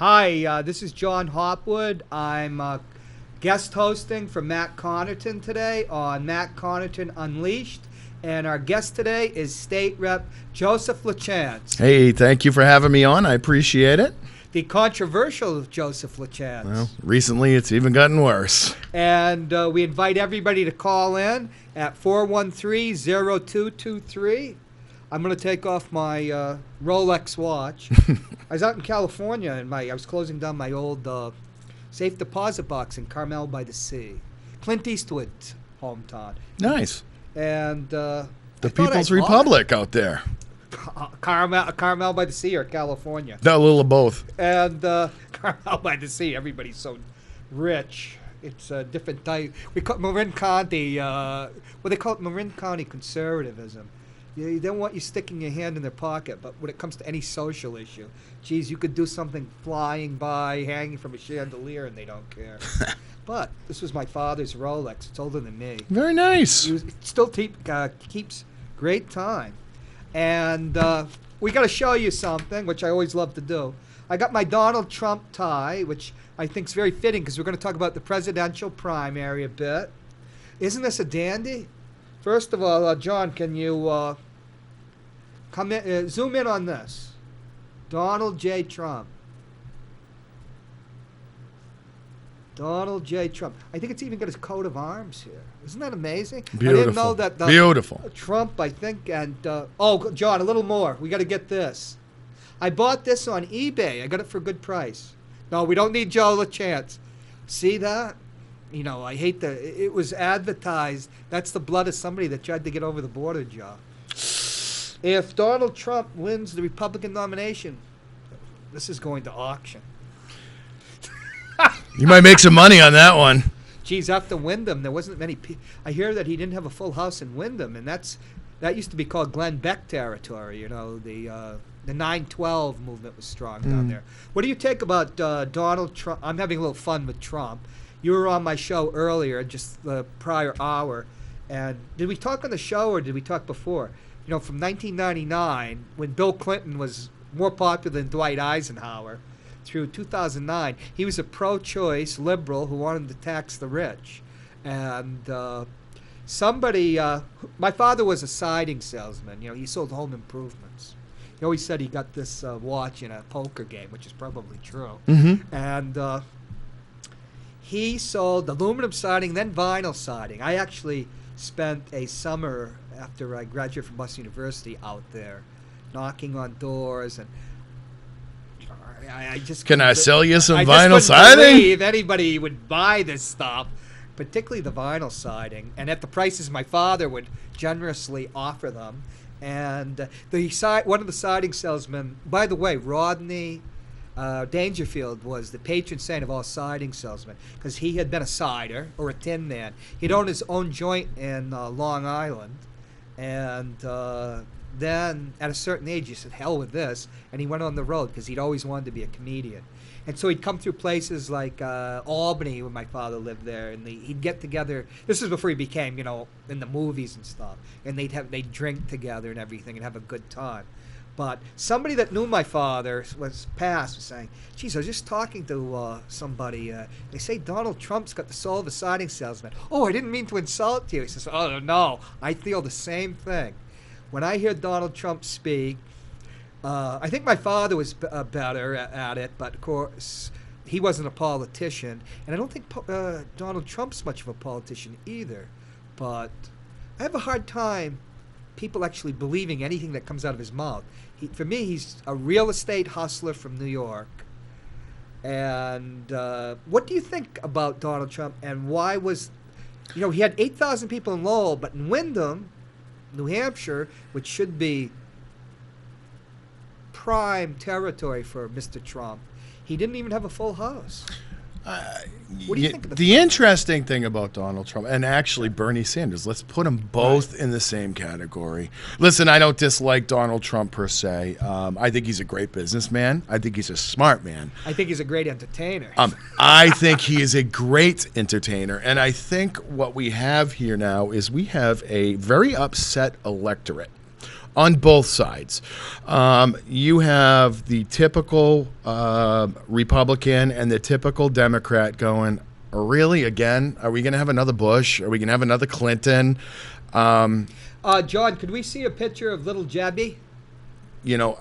Hi, this is Jon Hopwood. I'm guest hosting for Matt Connarton today on Matt Connarton Unleashed. And our guest today is State Rep Joseph LaChance. Hey, thank you for having me on. I appreciate it. The controversial Joseph LaChance. Well, recently it's even gotten worse. And we invite everybody to call in at 413-0223. I'm going to take off my Rolex watch. I was out in California, and I was closing down my old safe deposit box in Carmel by the Sea. Clint Eastwood's hometown. Nice. And the People's Republic out there. Carmel by the Sea or California? A little of both. And Carmel by the Sea, everybody's so rich. It's a different type. We call it Marin County, they call it Marin County conservatism. They don't want you sticking your hand in their pocket, but when it comes to any social issue, geez, you could do something flying by, hanging from a chandelier, and they don't care. But this was my father's Rolex. It's older than me. Very nice. It still keeps great time. And we got to show you something, which I always love to do. I got my Donald Trump tie, which I think is very fitting because we're going to talk about the presidential primary a bit. Isn't this a dandy? First of all, John, can you come in, zoom in on this? Donald J. Trump. Donald J. Trump. I think it's even got his coat of arms here. Isn't that amazing? Beautiful. I didn't know that. Beautiful. Trump, I think, and oh, John, a little more. We got to get this. I bought this on eBay. I got it for a good price. No, we don't need Joe LaChance. See that? You know, I hate it was advertised. That's the blood of somebody that tried to get over the border, Joe. If Donald Trump wins the Republican nomination, this is going to auction. You might make some money on that one. Geez, after Wyndham, there wasn't many people. I hear that he didn't have a full house in Wyndham, and that used to be called Glenn Beck territory. You know, the 9/12 movement was strong down there. What do you take about Donald Trump? I'm having a little fun with Trump. You were on my show earlier, just the prior hour, and did we talk on the show or did we talk before? You know, from 1999, when Bill Clinton was more popular than Dwight Eisenhower, through 2009, he was a pro-choice liberal who wanted to tax the rich. And my father was a siding salesman. You know, he sold home improvements. He always said he got this watch in a poker game, which is probably true. Mm-hmm. And he sold aluminum siding, then vinyl siding. I actually spent a summer after I graduated from Boston University out there, knocking on doors, and I just can I sell you some I vinyl just couldn't siding? believe anybody would buy this stuff, particularly the vinyl siding, and at the prices my father would generously offer them. And one of the siding salesmen, by the way, Rodney Dangerfield was the patron saint of all siding salesmen because he had been a sider or a tin man. He'd owned his own joint in Long Island, and then at a certain age he said, hell with this, and he went on the road because he'd always wanted to be a comedian. And so he'd come through places like Albany, when my father lived there, and he'd get together. This was before he became, you know, in the movies and stuff, and they'd drink together and everything and have a good time. But somebody that knew my father was saying, geez, I was just talking to somebody. They say Donald Trump's got the soul of a siding salesman. Oh, I didn't mean to insult you. He says, oh, no, I feel the same thing. When I hear Donald Trump speak, I think my father was better at it, but of course he wasn't a politician. And I don't think Donald Trump's much of a politician either. But I have a hard time people actually believing anything that comes out of his mouth. For me, he's a real estate hustler from New York. And what do you think about Donald Trump, and why was, you know, he had 8,000 people in Lowell, but in Wyndham, New Hampshire, which should be prime territory for Mr. Trump, he didn't even have a full house. What do you think of the interesting thing about Donald Trump and actually Bernie Sanders, let's put them both in the same category. Listen, I don't dislike Donald Trump per se. I think he's a great businessman. I think he's a smart man. I think he's a great entertainer. I think he is a great entertainer. And I think what we have here now is we have a very upset electorate. on both sides. You have the typical Republican and the typical Democrat going, really, again? Are we going to have another Bush? Are we going to have another Clinton? John, could we see a picture of little Jebby? You know,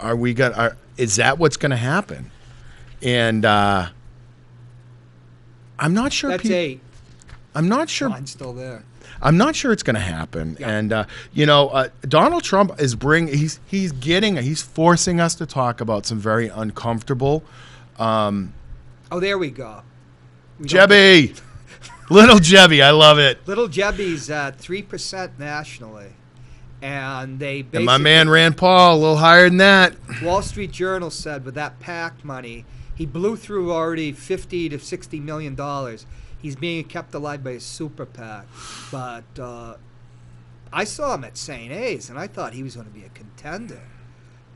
is that what's going to happen? And I'm not sure. That's 8. I'm not sure. Mine's still there. I'm not sure it's going to happen. Yeah. And Donald Trump is he's forcing us to talk about some very uncomfortable. Oh, there we go. Jebby, little Jebby, I love it. Little Jebby's at 3% nationally, and they basically, And my man Rand Paul a little higher than that. Wall Street Journal said with that PAC money, he blew through already $50 to $60 million. He's being kept alive by a super PAC. But I saw him at St. A's, and I thought he was going to be a contender.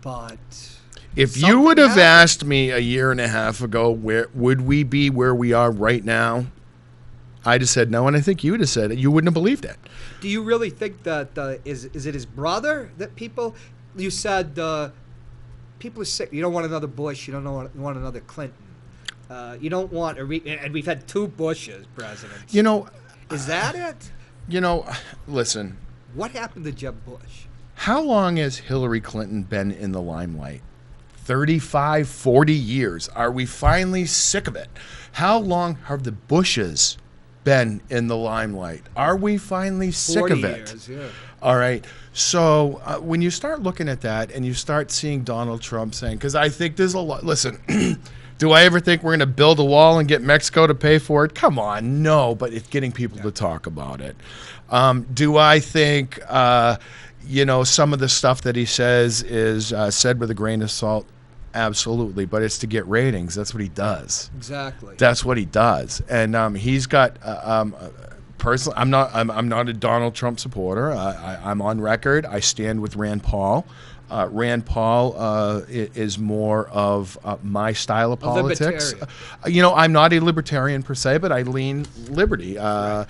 But if you would have asked me a year and a half ago, where would we be where we are right now, I'd have said no, and I think you would have said it. You wouldn't have believed it. Do you really think that is it his brother that people? You said people are sick. You don't want another Bush. You don't want another Clinton. You don't want and we've had 2 Bushes presidents. You know, is that it? You know, listen. What happened to Jeb Bush? How long has Hillary Clinton been in the limelight? 35, 40 years. Are we finally sick of it? How long have the Bushes been in the limelight? Are we finally sick of it? 40 years, yeah. All right. So when you start looking at that and you start seeing Donald Trump saying, because I think there's a lot, listen, do I ever think we're going to build a wall and get Mexico to pay for it? Come on, no, but it's getting people to talk about it. Do I think, some of the stuff that he says is said with a grain of salt? Absolutely, but it's to get ratings. That's what he does. Exactly. That's what he does, and he's got. Personally, I'm not a Donald Trump supporter. I'm on record. I stand with Rand Paul. Rand Paul is more of my style of politics. I'm not a libertarian per se, but I lean liberty. Right.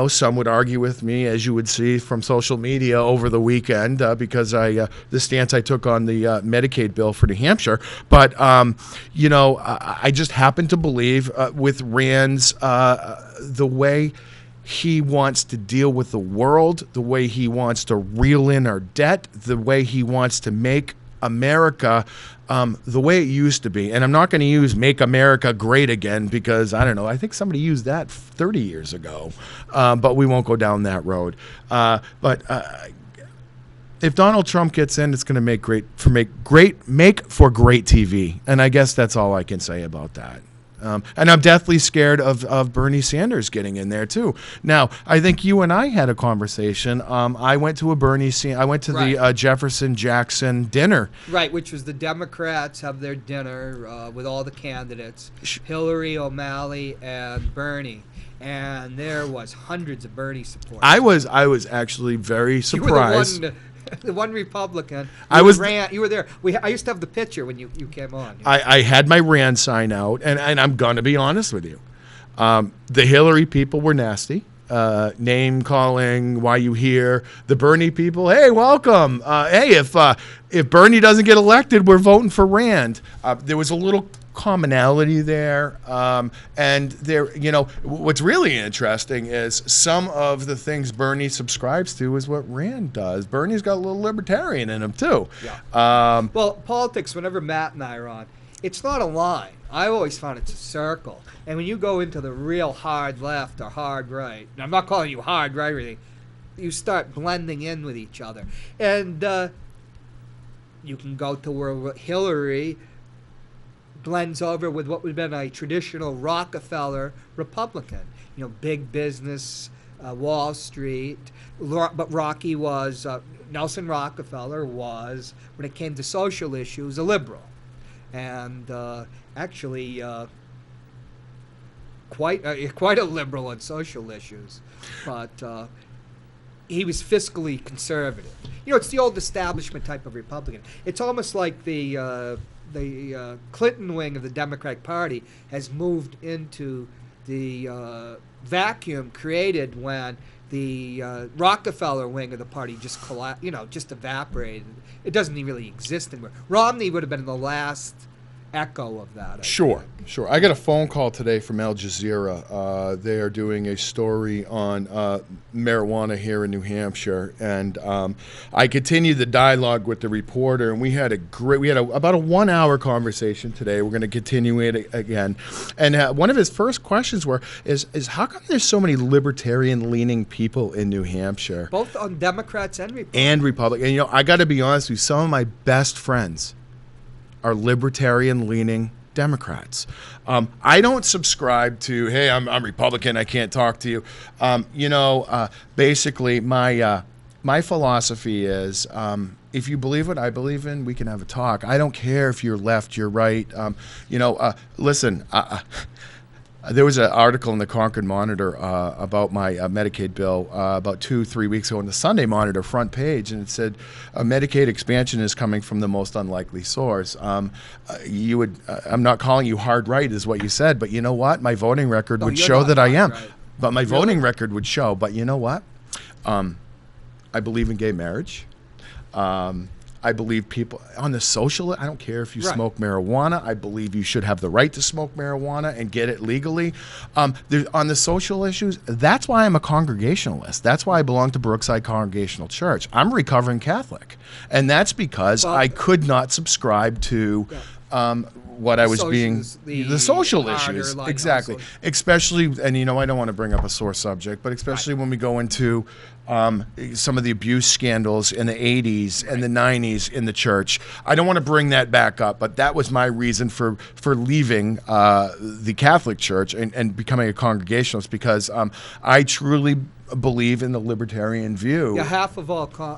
Some would argue with me, as you would see from social media over the weekend, because the stance I took on the Medicaid bill for New Hampshire. But I just happen to believe with Rand's the way he wants to deal with the world, the way he wants to reel in our debt, the way he wants to make America the way it used to be. And I'm not going to use "Make America Great Again" because, I don't know, I think somebody used that 30 years ago. But we won't go down that road. But if Donald Trump gets in, it's going to make for great TV. And I guess that's all I can say about that. And I'm deathly scared of Bernie Sanders getting in there too. Now, I think you and I had a conversation. I went to the Jefferson Jackson dinner. Right, which was the Democrats have their dinner with all the candidates, Hillary, O'Malley, and Bernie. And there was hundreds of Bernie supporters. I was actually very surprised. You were the one Republican. You were there. I used to have the picture when you came on. I had my Rand sign out, and I'm going to be honest with you. The Hillary people were nasty. Name calling, why you here? The Bernie people, hey, welcome. Hey, if Bernie doesn't get elected, we're voting for Rand. There was a little commonality there, and there, what's really interesting is some of the things Bernie subscribes to is what Rand does. Bernie's got a little libertarian in him too. Yeah. Well, politics, whenever Matt and I are on, it's not a line. I always found it's a circle. And when you go into the real hard left or hard right, and I'm not calling you hard right or anything, you start blending in with each other. And you can go to where Hillary blends over with what would have been a traditional Rockefeller Republican. Big business, Wall Street. But Nelson Rockefeller was, when it came to social issues, a liberal. And actually quite a liberal on social issues. But he was fiscally conservative. It's the old establishment type of Republican. It's almost like the Clinton wing of the Democratic Party has moved into the vacuum created when the Rockefeller wing of the party just just evaporated. It doesn't even really exist anymore. Romney would have been the last echo of that. Sure. I got a phone call today from Al Jazeera. They are doing a story on marijuana here in New Hampshire, and I continued the dialogue with the reporter, and we had about a 1 hour conversation today. We're going to continue it again, and one of his first questions is how come there's so many libertarian-leaning people in New Hampshire, both on Democrats and Republicans. And I got to be honest with you, some of my best friends are libertarian-leaning Democrats. I don't subscribe to, hey, I'm Republican, I can't talk to you. Basically, my philosophy is, if you believe what I believe in, we can have a talk. I don't care if you're left, you're right. Listen, there was an article in the Concord Monitor about my Medicaid bill about 2-3 weeks ago in the Sunday Monitor front page, and it said Medicaid expansion is coming from the most unlikely source. I'm not calling you hard right, is what you said, but you know what? My voting record would show that I am. Right. But my voting record would show. But you know what? I believe in gay marriage. I believe people on the social. I don't care if you smoke marijuana. I believe you should have the right to smoke marijuana and get it legally. On the social issues, that's why I'm a Congregationalist. That's why I belong to Brookside Congregational Church. I'm a recovering Catholic, and that's because I could not subscribe to what I was being the social issues exactly, especially. And I don't want to bring up a sore subject, but especially when we go into some of the abuse scandals in the 80s and the 90s in the church. I don't want to bring that back up, but that was my reason for leaving the Catholic Church and becoming a Congregationalist, because I truly believe in the libertarian view. Yeah,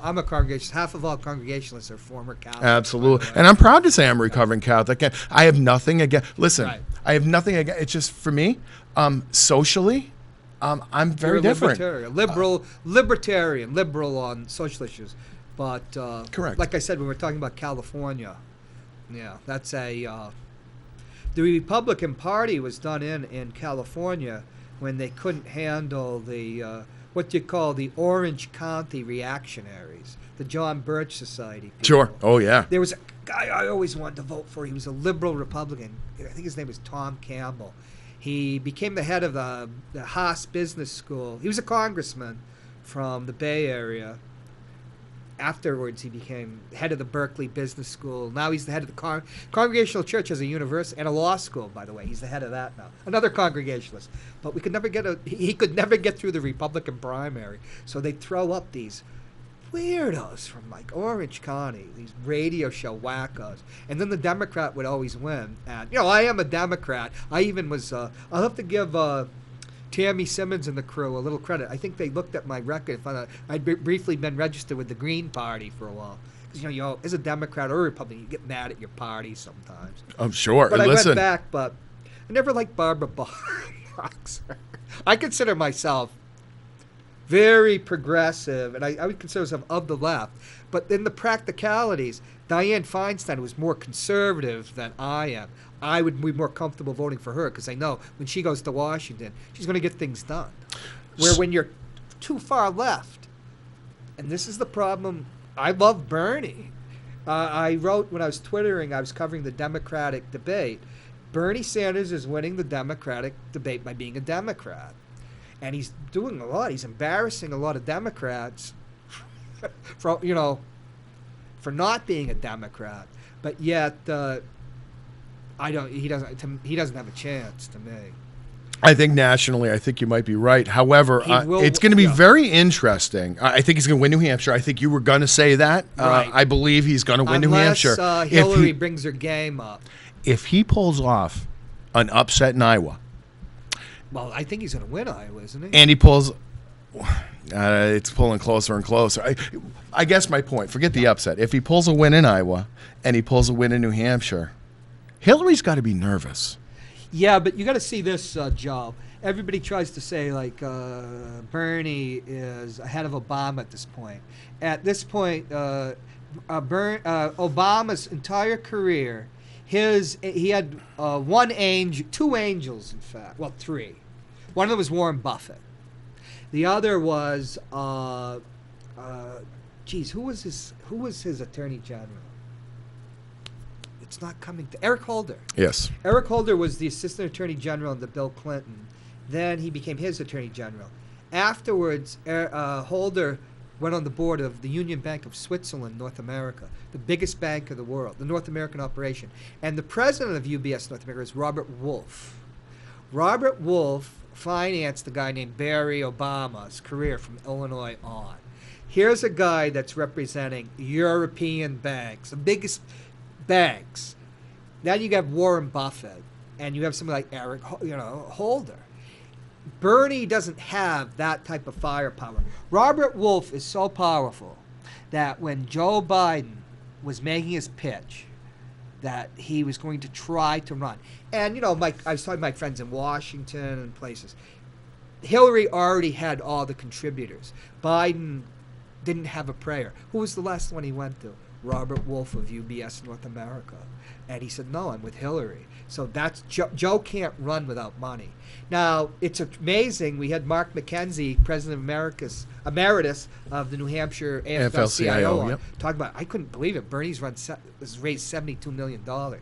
I'm a Congregationalist. Half of all Congregationalists are former Catholics. Absolutely. And I'm proud to say I'm a recovering Catholic. I have nothing against, I have nothing against, it's just for me, socially, I'm very different. Liberal on social issues. But correct. Like I said, when we're talking about California, that's the Republican Party was done in California when they couldn't handle the what you call the Orange County reactionaries, the John Birch Society people. Sure. Oh, yeah. There was a guy I always wanted to vote for. He was a liberal Republican. I think his name was Tom Campbell. He became the head of the Haas Business School. He was a congressman from the Bay Area. Afterwards, he became head of the Berkeley Business School. Now he's the head of the Congregational Church as a university and a law school, by the way. He's the head of that now. Another Congregationalist. But he could never get through the Republican primary. So they throw up these weirdos from like Orange County, these radio show wackos. And then the Democrat would always win. And, I am a Democrat. I even was, I'll have to give Tammy Simmons and the crew a little credit. I think they looked at my record and found out I'd briefly been registered with the Green Party for a while. Because, as a Democrat or a Republican, you get mad at your party sometimes. I'm sure. But I went back, but I never liked Barbara Boxer. I consider myself very progressive, and I would consider myself of the left. But in the practicalities, Dianne Feinstein was more conservative than I am. I would be more comfortable voting for her because I know when she goes to Washington, she's going to get things done. Where when you're too far left, and this is the problem, I love Bernie. I wrote when I was Twittering, I was covering the Democratic debate. Bernie Sanders is winning the Democratic debate by being a Democrat. And he's doing a lot. He's embarrassing a lot of Democrats for not being a Democrat. But yet, he doesn't have a chance to me. I think nationally, I think you might be right. However, it's going to be very interesting. I think he's going to win New Hampshire. I think you were going to say that. Right. I believe he's going to win New Hampshire. Unless Hillary brings her game up. If he pulls off an upset in Iowa. Well, I think he's going to win Iowa, isn't he? And he pulls. It's pulling closer and closer. I guess my point. Forget the upset. If he pulls a win in Iowa and he pulls a win in New Hampshire, Hillary's got to be nervous. Yeah, but you got to see this, Joe. Everybody tries to say like Bernie is ahead of Obama at this point. At this point, Obama's entire career, he had two angels, in fact. Well, three. One of them was Warren Buffett. The other was, who was his attorney general? It's not coming to Eric Holder. Yes. Eric Holder was the assistant attorney general under Bill Clinton. Then he became his attorney general. Afterwards, Holder went on the board of the Union Bank of Switzerland, North America, the biggest bank of the world, the North American operation. And the president of UBS North America is Robert Wolf. Robert Wolf financed a guy named Barry Obama's career from Illinois on. Here's a guy that's representing European banks, the biggest banks. Then you have Warren Buffett, and you have somebody like Eric, Holder. Bernie doesn't have that type of firepower. Robert Wolf is so powerful that when Joe Biden was making his pitch that he was going to try to run, and I was talking to my friends in Washington and places, Hillary already had all the contributors. Biden didn't have a prayer. Who was the last one he went to? Robert Wolf of UBS North America. And he said, no, I'm with Hillary. So that's Joe can't run without money. Now, it's amazing. We had Mark McKenzie, President of Emeritus of the New Hampshire AFL-CIO on, talking about, I couldn't believe it. Bernie's has raised $72 million. But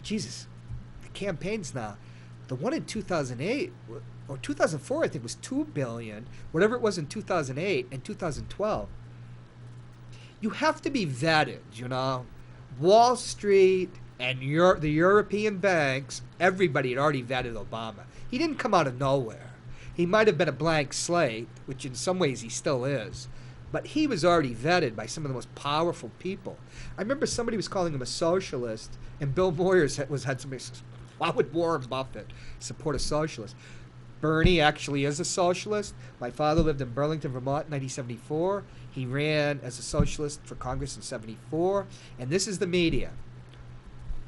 Jesus, the campaigns now, the one in 2008, or 2004, I think was $2 billion, whatever it was in 2008 and 2012. You have to be vetted, Wall Street and the European banks, everybody had already vetted Obama. He didn't come out of nowhere. He might have been a blank slate, which in some ways he still is, but he was already vetted by some of the most powerful people. I remember somebody was calling him a socialist, and Bill Moyers had somebody says, why would Warren Buffett support a socialist? Bernie actually is a socialist. My father lived in Burlington, Vermont in 1974. He ran as a socialist for Congress in 74. And this is the media.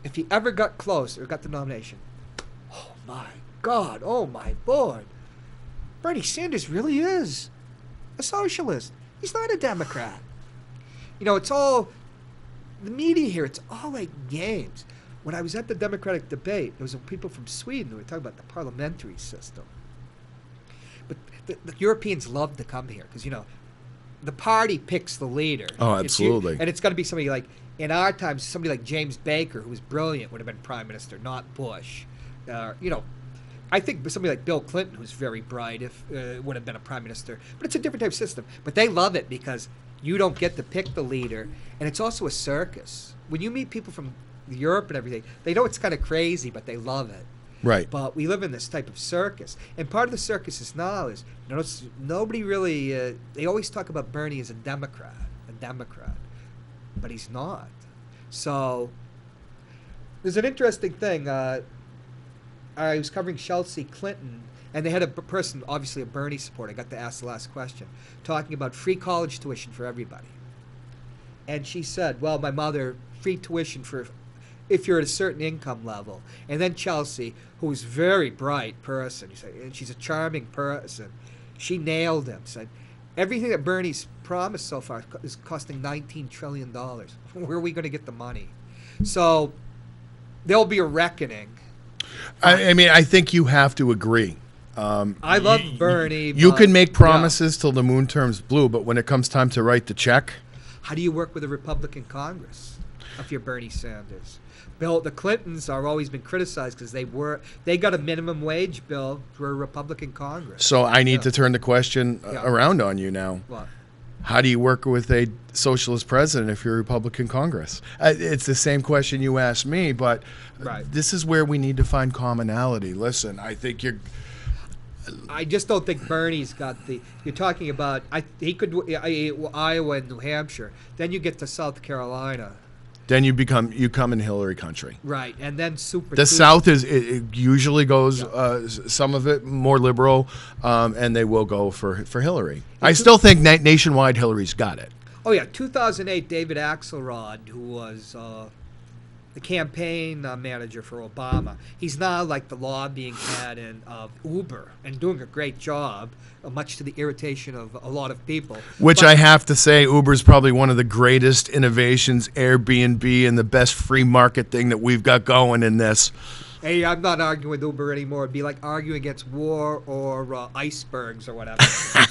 If he ever got close or got the nomination, oh my God, oh my Lord, Bernie Sanders really is a socialist. He's not a Democrat. It's all, the media here, it's all like games. When I was at the Democratic debate, there was some people from Sweden who were talking about the parliamentary system. But the Europeans love to come here because, the party picks the leader. Oh, absolutely. And it's got to be somebody like, in our times, somebody like James Baker, who was brilliant, would have been prime minister, not Bush. I think somebody like Bill Clinton, who's very bright, would have been a prime minister. But it's a different type of system. But they love it because you don't get to pick the leader. And it's also a circus. When you meet people from Europe and everything, they know it's kind of crazy, but they love it. Right. But we live in this type of circus. And part of the circus is now is, nobody really, they always talk about Bernie as a Democrat, but he's not. So there's an interesting thing. I was covering Chelsea Clinton, and they had a person, obviously a Bernie supporter, I got to ask the last question, talking about free college tuition for everybody. And she said, well, my mother, free tuition for if you're at a certain income level. And then Chelsea, who's a very bright person, and she's a charming person, she nailed him, said, everything that Bernie's promised so far is costing $19 trillion. Where are we going to get the money? So there'll be a reckoning. I think you have to agree. I love Bernie. You can make promises till the moon turns blue, but when it comes time to write the check, how do you work with a Republican Congress if you're Bernie Sanders? The Clintons are always been criticized because they got a minimum wage bill for a Republican Congress. So I need to turn the question around on you now. What? How do you work with a socialist president if you're a Republican Congress? It's the same question you asked me, but this is where we need to find commonality. Listen, I think I just don't think Bernie's got the. You're talking about. He could Iowa and New Hampshire. Then you get to South Carolina. Then you come in Hillary country. Right, and then The South it usually goes some of it more liberal, and they will go for Hillary. I still think nationwide Hillary's got it. Oh yeah, 2008, David Axelrod, who was the campaign manager for Obama. He's now like the lobbying head of Uber and doing a great job, much to the irritation of a lot of people. But I have to say, Uber's probably one of the greatest innovations, Airbnb, and the best free market thing that we've got going in this. Hey, I'm not arguing with Uber anymore. It'd be like arguing against war or icebergs or whatever.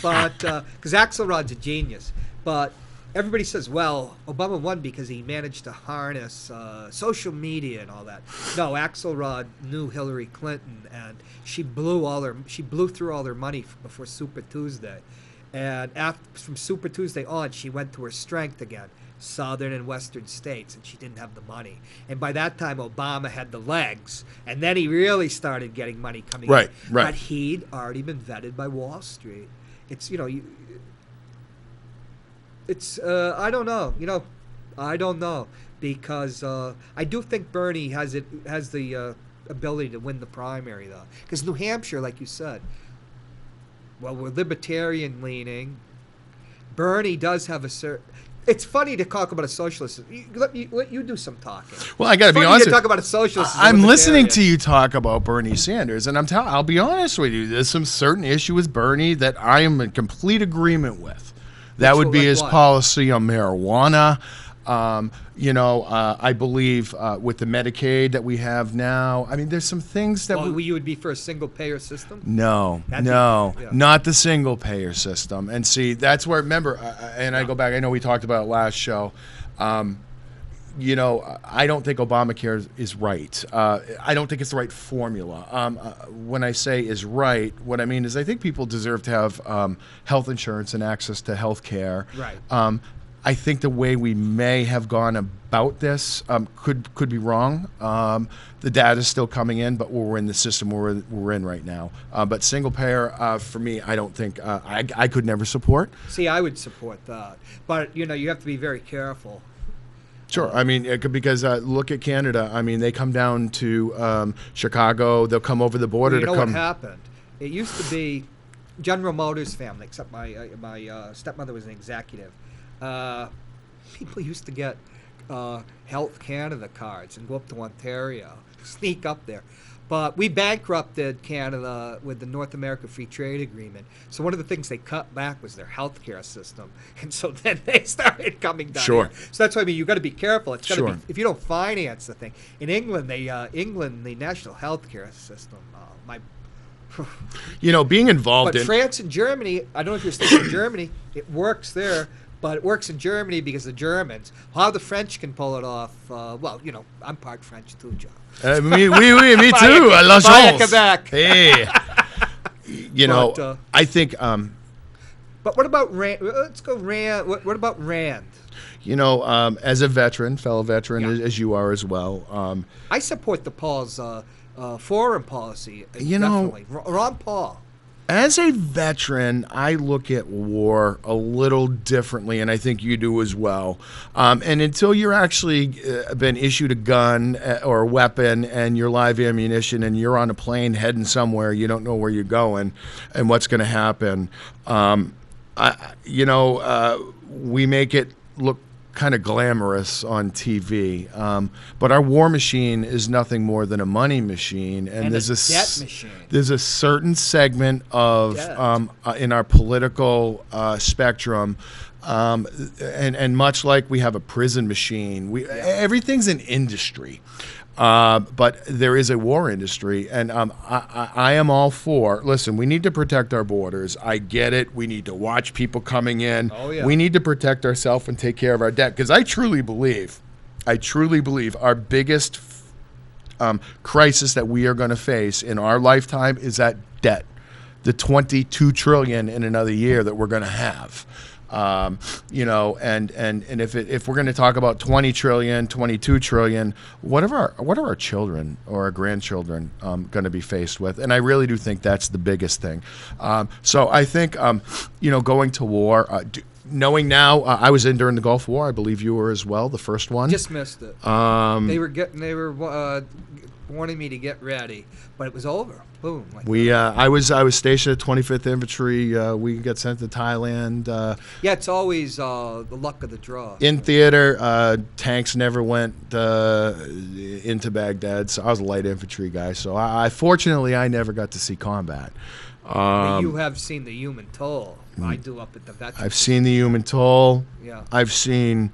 But because Axelrod's a genius, but everybody says, well, Obama won because he managed to harness social media and all that. No, Axelrod knew Hillary Clinton, and she blew through all their money before Super Tuesday, and from Super Tuesday on, she went to her strength again. Southern and Western states, and she didn't have the money. And by that time, Obama had the legs, and then he really started getting money coming in. Right. But he'd already been vetted by Wall Street. It's, I don't know. I don't know, because I do think Bernie has the ability to win the primary, though. Because New Hampshire, like you said, well, we're libertarian leaning. Bernie does have a certain. It's funny to talk about a socialist. Let you do some talking. Well, I got to be honest. To talk about a socialist. I'm listening to you talk about Bernie Sanders, and I'll be honest with you. There's some certain issue with Bernie that I am in complete agreement with. That would be his policy on marijuana. I believe with the Medicaid that we have now, I mean, there's some things that you would be for a single-payer system? No, not the single-payer system. And see, that's where, remember, I go back, I know we talked about it last show. I don't think Obamacare is right. I don't think it's the right formula. When I say is right, what I mean is I think people deserve to have health insurance and access to health care. Right. I think the way we may have gone about this could be wrong. The data is still coming in, but we're in the system we're in right now. But single payer, for me, I don't think I could never support. See, I would support that, but you have to be very careful. Sure. I mean, because look at Canada. I mean, they come down to Chicago. They'll come over the border to come. What happened? It used to be General Motors family, except my stepmother was an executive. People used to get Health Canada cards and go up to Ontario, sneak up there. But we bankrupted Canada with the North America Free Trade Agreement. So one of the things they cut back was their health care system. And so then they started coming down here. So that's why I mean, you've got to be careful. It's got to be, if you don't finance the thing. In England, the national health care system, being involved but France and Germany, I don't know if you're still in Germany, it works there. But it works in Germany because the Germans. How the French can pull it off, I'm part French too, John. Me too. I love Quebec. Hey. I think. But what about Rand? Let's go Rand. What about Rand? As a fellow veteran, as you are as well. I support the Paul's foreign policy. Definitely. Ron Paul. As a veteran, I look at war a little differently, and I think you do as well. And until you're actually been issued a gun or a weapon and your live ammunition and you're on a plane heading somewhere, you don't know where you're going and what's going to happen. We make it look kind of glamorous on TV, but our war machine is nothing more than a money machine, and there's a debt machine. There's a certain segment of in our political spectrum, and much like we have a prison machine, everything's an industry. But there is a war industry, and I am all for, listen, we need to protect our borders. I get it. We need to watch people coming in. Oh, yeah. We need to protect ourselves and take care of our debt, because I truly believe our biggest crisis that we are going to face in our lifetime is that debt, the $22 trillion in another year that we're going to have. And if we're going to talk about 20 trillion, 22 trillion, what are our children or our grandchildren going to be faced with? And I really do think that's the biggest thing. So I think, going to war, knowing now, I was in during the Gulf War. I believe you were as well, the first one. Just missed it. They were wanting me to get ready, but it was over. Boom. I was stationed at 25th Infantry. We got sent to Thailand. It's always the luck of the draw. In theater, tanks never went into Baghdad, so I was a light infantry guy. So fortunately, I never got to see combat. But you have seen the human toll. I do up at the veterans. I've seen the human toll. Yeah. I've seen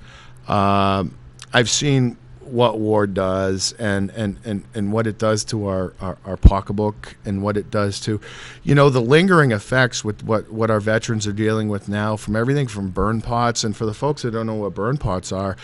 what war does and what it does to our pocketbook and what it does to, the lingering effects with what our veterans are dealing with now, from everything from burn pots. And for the folks that don't know what burn pots are,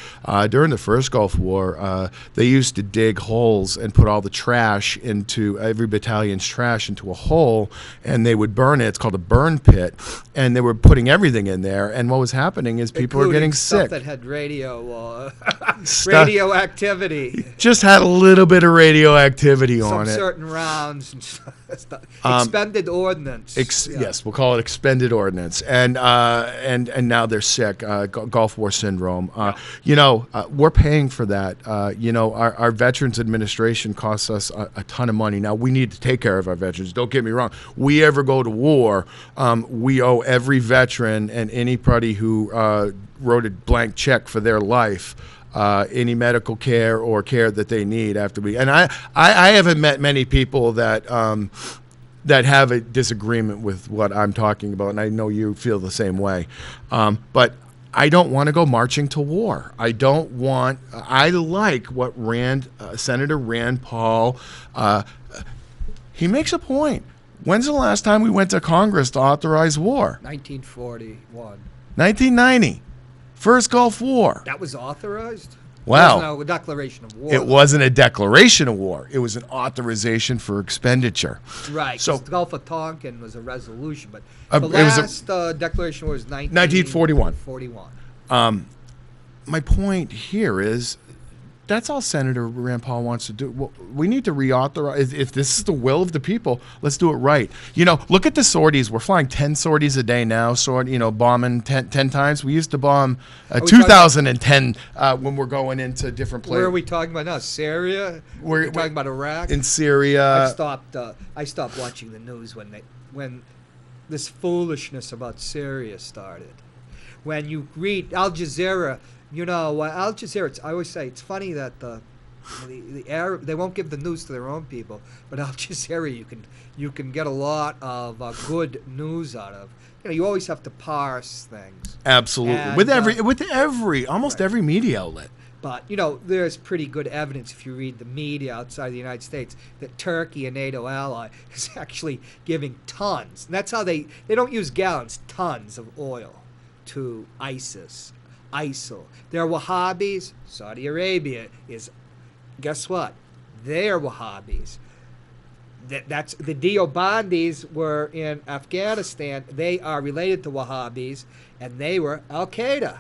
during the first Gulf War, they used to dig holes and put all the trash into every battalion's trash into a hole, and they would burn it. It's called a burn pit, and they were putting everything in there. And what was happening is people were getting sick. That had radioactivity. Just had a little bit of radioactivity on it. Some certain rounds and stuff. Expended ordnance. Yes, we'll call it expended ordnance. And now they're sick. Gulf War syndrome. We're paying for that. Our Veterans Administration costs us a ton of money. Now, we need to take care of our veterans. Don't get me wrong. We ever go to war, we owe every veteran and anybody who wrote a blank check for their life any medical care or care that they need after we. And I haven't met many people that have a disagreement with what I'm talking about, and I know you feel the same way. But I don't want to go marching to war. I like what Senator Rand Paul, he makes a point. When's the last time we went to Congress to authorize war? 1941. 1990. First Gulf War. That was authorized? Wow. There was no declaration of war. It wasn't a declaration of war. It was an authorization for expendiction. Right. So the Gulf of Tonkin was a resolution, but the it was last declaration was 1941. 1941. My point here is, that's all Senator Rand Paul wants to do. Well, we need to reauthorize. If this is the will of the people, let's do it right. Look at the sorties. We're flying 10 sorties a day now, bombing 10 times. We used to bomb 2010 when we're going into different places. Where are we talking about now? Syria? We're talking about Iraq? In Syria. I stopped watching the news when this foolishness about Syria started. When you read Al Jazeera, Al Jazeera, I always say it's funny that the Arab, they won't give the news to their own people, but Al Jazeera you can get a lot of good news out of. You always have to parse things. Absolutely, and, with almost every media outlet. But there's pretty good evidence if you read the media outside the United States that Turkey, a NATO ally, is actually giving tons. And that's how they don't use gallons, tons of oil to ISIL. They're Wahhabis. Saudi Arabia is, guess what? They're Wahhabis. That's the Deobandis were in Afghanistan. They are related to Wahhabis, and they were Al Qaeda.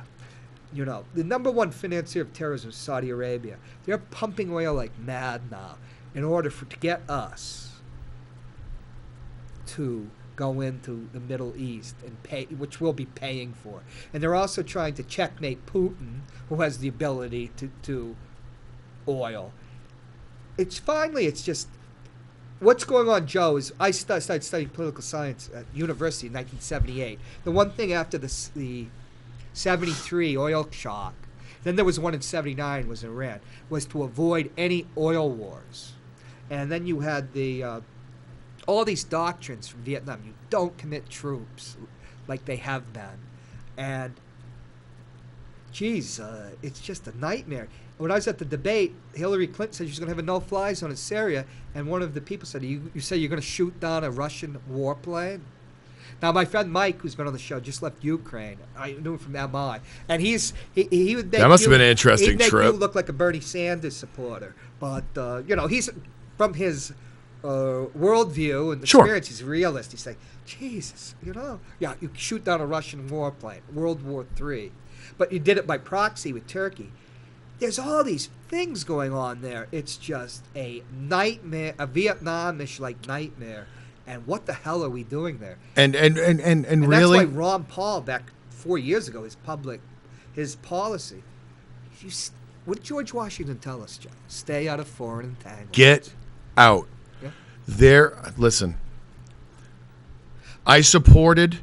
The number one financier of terrorism is Saudi Arabia. They're pumping oil like mad now in order to get us to go into the Middle East and pay, which we'll be paying for. And they're also trying to checkmate Putin, who has the ability to oil. It's just what's going on, Joe, is I started studying political science at university in 1978. The one thing after the 73 oil shock, then there was one in 79, was in Iran, was to avoid any oil wars. And then you had all these doctrines from Vietnam. You don't commit troops like they have been. And, geez, it's just a nightmare. When I was at the debate, Hillary Clinton said she's going to have a no-fly zone in Syria, and one of the people said, you say you're going to shoot down a Russian warplane? Now, my friend Mike, who's been on the show, just left Ukraine. I knew him from MI. And he would make that must have been an interesting he'd make trip. you look like a Bernie Sanders supporter. But, he's, from his worldview and experience, he's a realist. He's like, Jesus, you shoot down a Russian warplane, World War III. But you did it by proxy with Turkey. There's all these things going on there. It's just a nightmare, a Vietnamish like nightmare. And what the hell are we doing there? And really, that's why Ron Paul back 4 years ago, his policy. What did George Washington tell us, John? Stay out of foreign entanglements. Get out. Yeah. Listen. I supported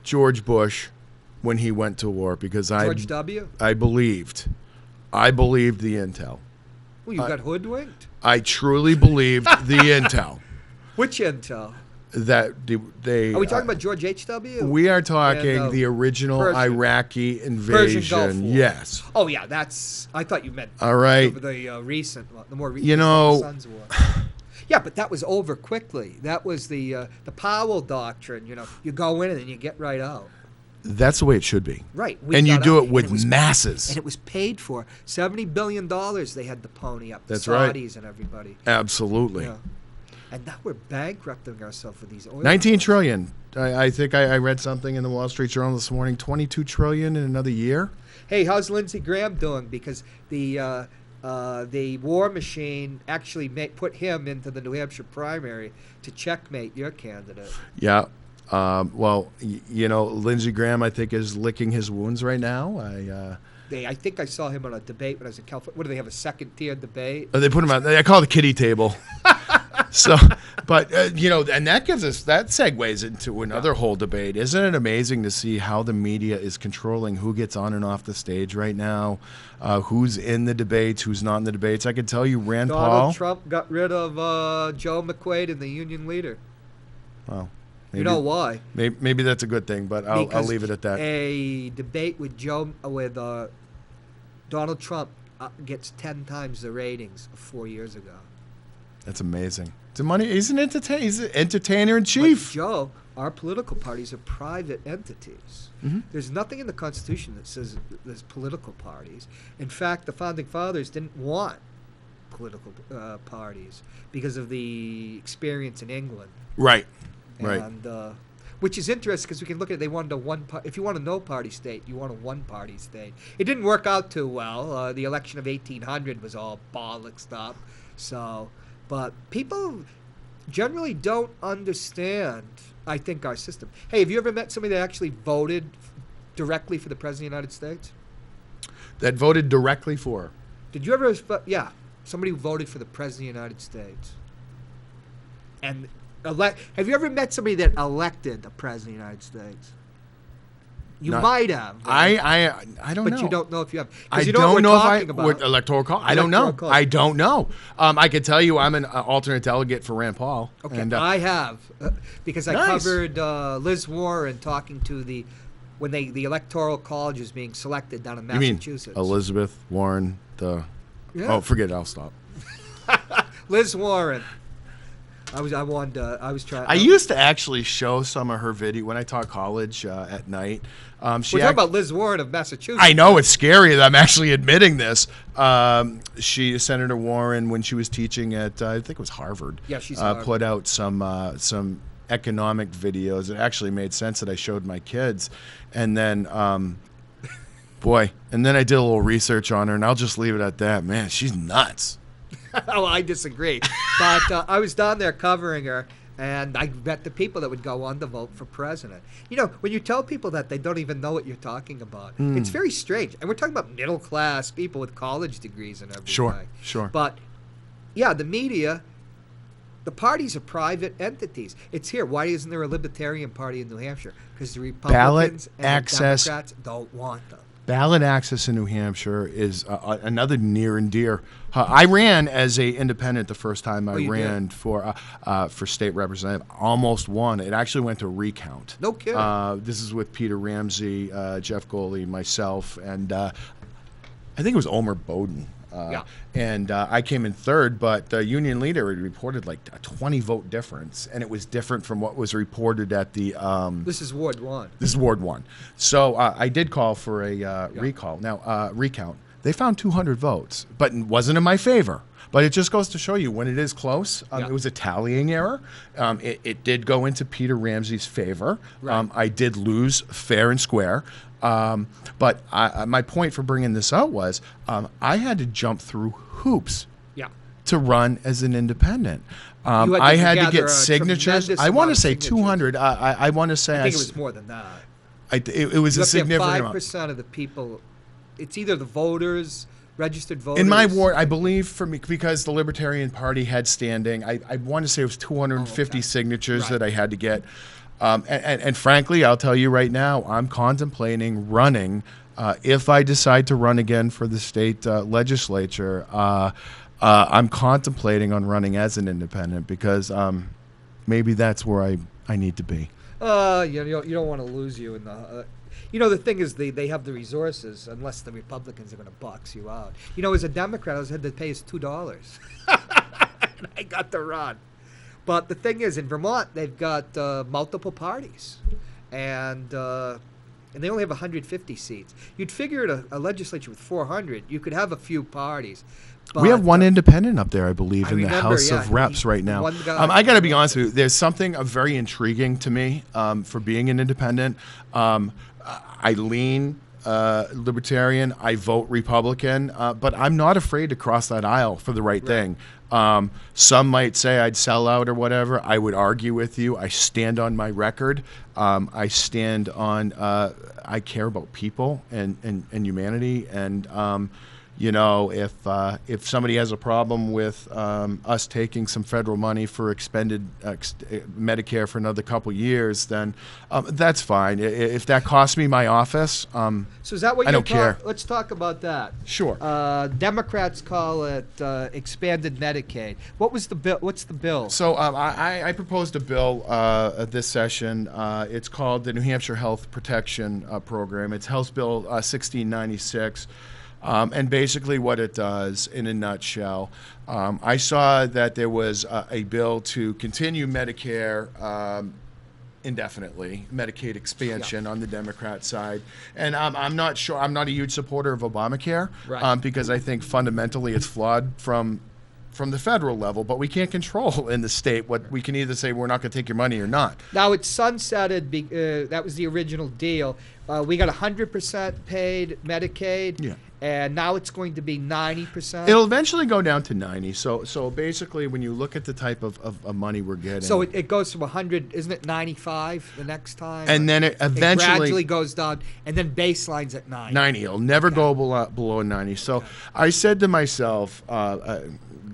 George Bush when he went to war because George W. I believed the intel. Well, you got hoodwinked. I truly believed the intel. Which intel? they. Are we talking about George H.W.? We are talking And, the original Iraqi Persian invasion. Gulf War. Yes. Oh yeah, that's. I thought you meant. All right. The recent, the more recent. You know. Sons War. Yeah, but that was over quickly. That was the Powell doctrine. You know, you go in and then you get right out. That's the way it should be. Right. And you do it with masses. And it was paid for. $70 billion they had to pony up. That's the right. Saudis and everybody. Absolutely. Yeah. And now we're bankrupting ourselves with these oil. 19 trillion. I think I read something in the Wall Street Journal this morning. 22 trillion in another year. Hey, how's Lindsey Graham doing? Because the War Machine actually put him into the New Hampshire primary to checkmate your candidate. Yeah. Well, you know, Lindsey Graham, I think, is licking his wounds right now. I think I saw him on a debate when I was in California. What do they have, a second-tier debate? They put him on. I call it the kiddie table. So, but you know, and that segues into another whole debate. Isn't it amazing to see how the media is controlling who gets on and off the stage right now, who's in the debates, who's not in the debates? I can tell you, Rand Paul. Donald Trump got rid of Joe McQuaid and the union leader. Well, you know why? Maybe that's a good thing, but I'll leave it at that. A debate with Donald Trump gets 10 times the ratings of 4 years ago. That's amazing. He's an entertainer in chief. But Joe, our political parties are private entities. Mm-hmm. There's nothing in the Constitution that says there's political parties. In fact, the Founding Fathers didn't want political parties because of the experience in England. Right. And, which is interesting because we can look at they wanted if you want a no-party state, you want a one-party state. It didn't work out too well. The election of 1800 was all bollocksed up. So, but people generally don't understand, I think, our system. Hey, have you ever met somebody that actually voted directly for the President of the United States? That voted directly for? Did you ever, somebody who voted for the President of the United States. And have you ever met somebody that elected the President of the United States? You might have. Right? I don't know. But you don't know if you have. I you don't know if about electoral college. I don't know. I don't know. I can tell you I'm an alternate delegate for Rand Paul. Okay, and, I have because I nice. covered Liz Warren talking to the electoral college is being selected down in Massachusetts. You mean Elizabeth Warren? Yeah. Oh, forget it. I'll stop. Liz Warren. I used to actually show some of her video when I taught college at night. We're talking about Liz Warren of Massachusetts. I know, it's scary that I'm actually admitting this. Senator Warren, when she was teaching at I think it was Harvard, she's put out some economic videos. It actually made sense that I showed my kids, and then and then I did a little research on her, and I'll just leave it at that. Man, she's nuts. Oh, I disagree. But I was down there covering her, and I met the people that would go on to vote for president. You know, when you tell people that, they don't even know what you're talking about. It's very strange. And we're talking about middle-class people with college degrees and everything. Sure. But, yeah, the media, the parties are private entities. It's here. Why isn't there a Libertarian Party in New Hampshire? Because the Republicans and the Democrats don't want them. Ballot access in New Hampshire is another near and dear. I ran as a independent the first time I ran for state representative. Almost won. It actually went to recount. No kidding. This is with Peter Ramsey, Jeff Goley, myself, and I think it was Omer Bowden. And I came in third, but the union leader had reported like a 20-vote difference, and it was different from what was reported at the. This is Ward 1. This is Ward 1. So I did call for a recall. Now, recount. They found 200 votes, but it wasn't in my favor. But it just goes to show you when it is close. It was a tallying error. It did go into Peter Ramsey's favor. Right. I did lose fair and square. But my point for bringing this out was I had to jump through hoops to run as an independent. I had to get signatures. I want to say 200. I want to say I think it was more than that. It was a significant amount. 5% of the people. It's either the voters, registered voters. In my ward, I believe for me, because the Libertarian Party had standing, I want to say it was 250 signatures that I had to get. And frankly, I'll tell you right now, I'm contemplating running. If I decide to run again for the state legislature, I'm contemplating on running as an independent because maybe that's where I need to be. You don't want to lose you in the. The thing is, they have the resources, unless the Republicans are going to box you out. As a Democrat, I had to pay us $2. And I got to run. But the thing is, in Vermont, they've got multiple parties. And they only have 150 seats. You'd figure at a legislature with 400, you could have a few parties. But, we have one independent up there, I believe, in the remember, House of Reps right now. I got to be honest with you. There's something very intriguing to me for being an independent. I lean libertarian. I vote Republican, but I'm not afraid to cross that aisle for the right thing. Some might say I'd sell out or whatever. I would argue with you. I stand on my record. I stand on. I care about people and humanity. And if somebody has a problem with us taking some federal money for expended Medicare for another couple years, then that's fine. If that costs me my office, so is that what I don't care. Let's talk about that. Sure. Democrats call it expanded Medicaid. What's the bill? So I proposed a bill this session. It's called the New Hampshire Health Protection Program. It's House Bill 1696. And basically what it does, in a nutshell, I saw that there was a bill to continue Medicare indefinitely, Medicaid expansion on the Democrat side. And I'm not sure, I'm not a huge supporter of Obamacare because I think fundamentally it's flawed from the federal level, but we can't control in the state what we can either say we're not going to take your money or not. Now it's sunsetted. That was the original deal. We got 100% paid Medicaid, and now it's going to be 90%. It'll eventually go down to 90. So basically, when you look at the type of money we're getting, so it goes from 100, isn't it 95 the next time? And then it eventually gradually goes down, and then baseline's at 90. 90. It'll never go below 90. So I said to myself.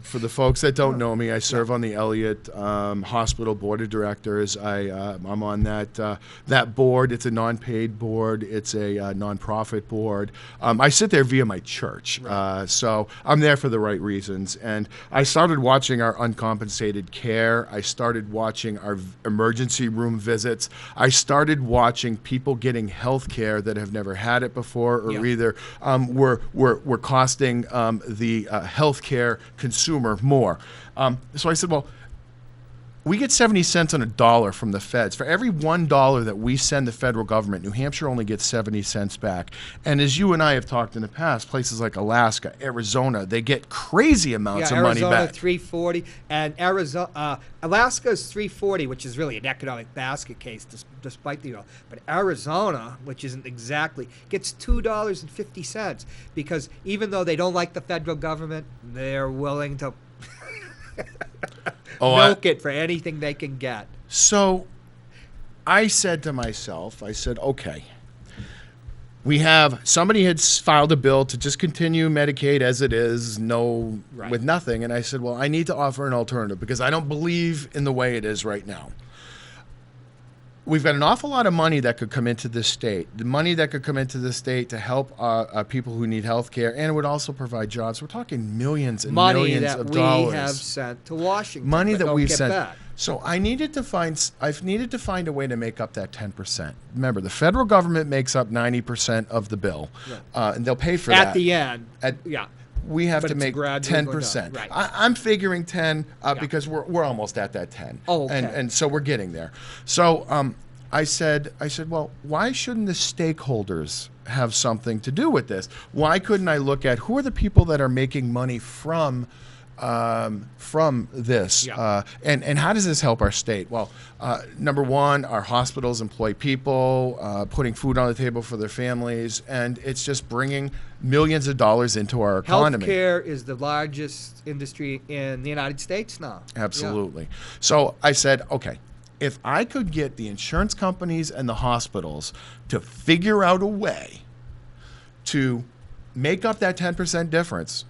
For the folks that don't know me, I serve on the Elliott Hospital Board of Directors. I'm on that board. It's a non-paid board. It's a nonprofit board. I sit there via my church, so I'm there for the right reasons. And I started watching our uncompensated care. I started watching our emergency room visits. I started watching people getting health care that have never had it before, or either were costing the health care consumer more. So I said, well, we get 70 cents on a dollar from the feds. For every $1 that we send the federal government, New Hampshire only gets 70 cents back. And as you and I have talked in the past, places like Alaska, Arizona, they get crazy amounts of money back. Arizona $3.40, and Alaska is $3.40, which is really an economic basket case, despite the but Arizona, which isn't exactly, gets $2.50 because even though they don't like the federal government, they're willing to milk it for anything they can get. So I said to myself, okay, somebody had filed a bill to just continue Medicaid as it is, with nothing. And I said, well, I need to offer an alternative because I don't believe in the way it is right now. We've got an awful lot of money that could come into this state. The money that could come into this state to help people who need health care, and it would also provide jobs. We're talking millions and millions of dollars. Money that we have sent to Washington. Money that we've sent. Back. So I've needed to find a way to make up that 10%. Remember, the federal government makes up 90% of the bill, and they'll pay for that. At the end. We have to make 10%. Right. I'm figuring 10 because we're almost at that 10. Oh, okay. And so we're getting there. So I said, well, why shouldn't the stakeholders have something to do with this? Why couldn't I look at who are the people that are making money from this, and how does this help our state? Well, number one, our hospitals employ people, putting food on the table for their families, and it's just bringing millions of dollars into our economy. Healthcare is the largest industry in the United States now. Absolutely. So I said, okay, if I could get the insurance companies and the hospitals to figure out a way to make up that 10% difference,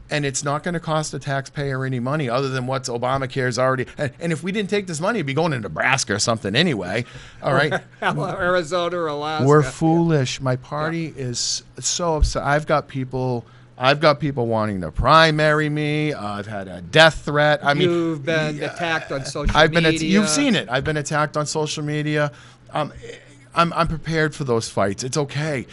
and it's not going to cost the taxpayer any money other than what's Obamacare's already. And if we didn't take this money, it'd be going to Nebraska or something anyway. All right. Arizona or Alaska. We're foolish. My party is so upset. I've got people I've got people wanting to primary me. I've had a death threat. I mean, You've been attacked on social I've media. been. You've seen it. I've been attacked on social media. I'm prepared for those fights. It's okay.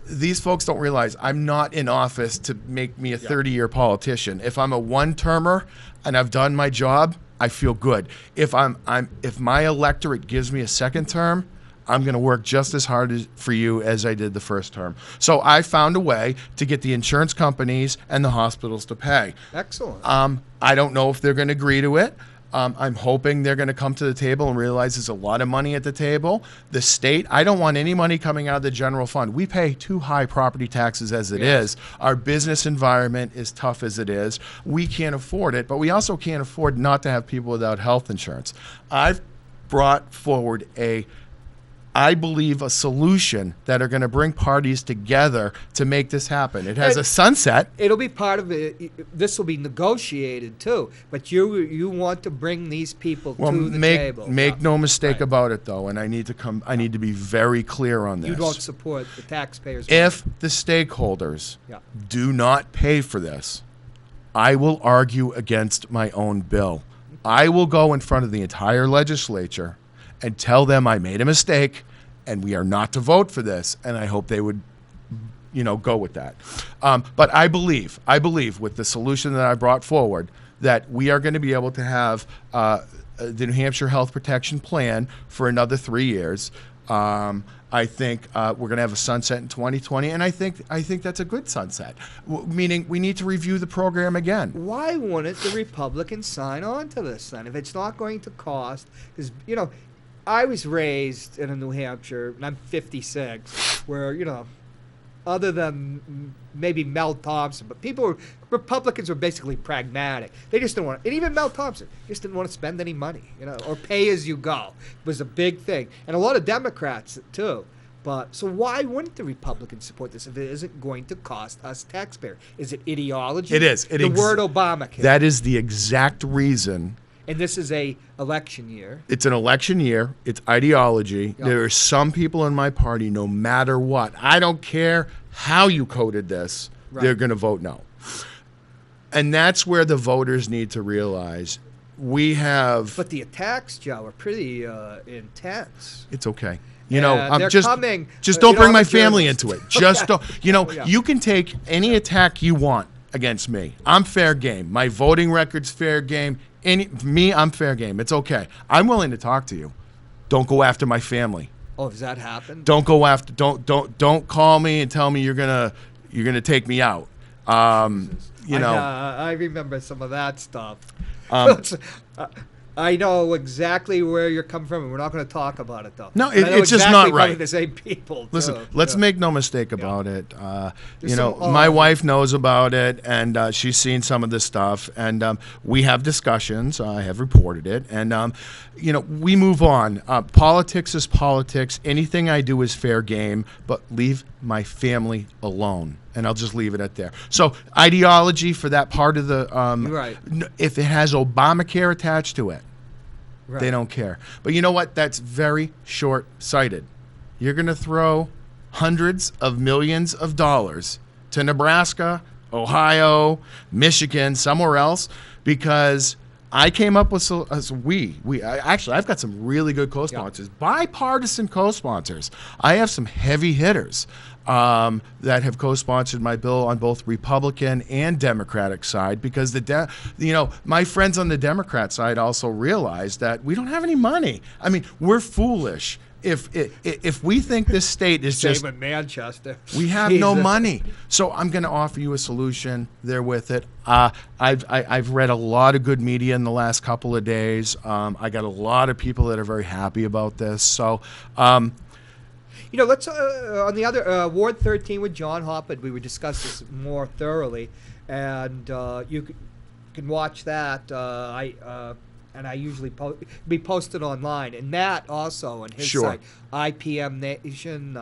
These folks don't realize I'm not in office to make me a 30-year politician. If I'm a one-termer and I've done my job, I feel good. If my electorate gives me a second term, I'm going to work just as hard for you as I did the first term. So I found a way to get the insurance companies and the hospitals to pay. Excellent. I don't know if they're going to agree to it. I'm hoping they're going to come to the table and realize there's a lot of money at the table. The state, I don't want any money coming out of the general fund. We pay too high property taxes as it is. Our business environment is tough as it is. We can't afford it, but we also can't afford not to have people without health insurance. I've brought forward I believe, a solution that are going to bring parties together to make this happen. It has a sunset. It'll be part of it. This will be negotiated too. But you want to bring these people to the table. Make no mistake about it, though, and I need to be very clear on this. You don't support the taxpayers. If the stakeholders do not pay for this, I will argue against my own bill. I will go in front of the entire legislature and tell them I made a mistake and we are not to vote for this, and I hope they would go with that. But I believe with the solution that I brought forward that we are going to be able to have the New Hampshire Health Protection Plan for another 3 years. I think we're going to have a sunset in 2020, and I think that's a good sunset, meaning we need to review the program again. Why wouldn't the Republicans sign on to this then if it's not going to cost? Because, I was raised in New Hampshire, and I'm 56, where, other than maybe Mel Thompson, but Republicans were basically pragmatic. They just didn't want to, and even Mel Thompson just didn't want to spend any money, or pay as you go. It was a big thing. And a lot of Democrats, too. But so why wouldn't the Republicans support this if it isn't going to cost us taxpayers? Is it ideology? It is. The word Obamacare. That is the exact reason. And this is a election year. It's an election year. It's ideology. Yep. There are some people in my party, no matter what, I don't care how you coded this, they're going to vote no. And that's where the voters need to realize we have. But the attacks, Joe, are pretty intense. It's okay. I'm just don't bring my family into it. Just don't. You can take any attack you want against me. I'm fair game. My voting record's fair game. I'm fair game. It's okay. I'm willing to talk to you. Don't go after my family. Oh, has that happened? Don't go after. Don't call me and tell me you're gonna take me out. I remember some of that stuff. I know exactly where you're coming from, and we're not going to talk about it, though. No, it's just not right. The same people. Listen, let's make no mistake about it. My wife knows about it, and she's seen some of this stuff, and we have discussions. I have reported it, and we move on. Politics is politics. Anything I do is fair game, but leave my family alone. And I'll just leave it at there. So ideology for that part of the if it has Obamacare attached to it, they don't care. But you know what? That's very short-sighted. You're going to throw hundreds of millions of dollars to Nebraska, Ohio, Michigan, somewhere else, because I came up with I've got some really good co-sponsors, bipartisan co-sponsors. I have some heavy hitters that have co-sponsored my bill on both Republican and Democratic side, because my friends on the Democrat side also realize that we don't have any money. I mean, we're foolish. If we think this state is just same in Manchester, we have no money. So I'm going to offer you a solution there with it. I've read a lot of good media in the last couple of days. I got a lot of people that are very happy about this. So. Let's on the other Ward 13 with Jon Hopwood, we would discuss this more thoroughly, and you can watch that. I usually be posted online, and Matt also on his site, IPM Nation.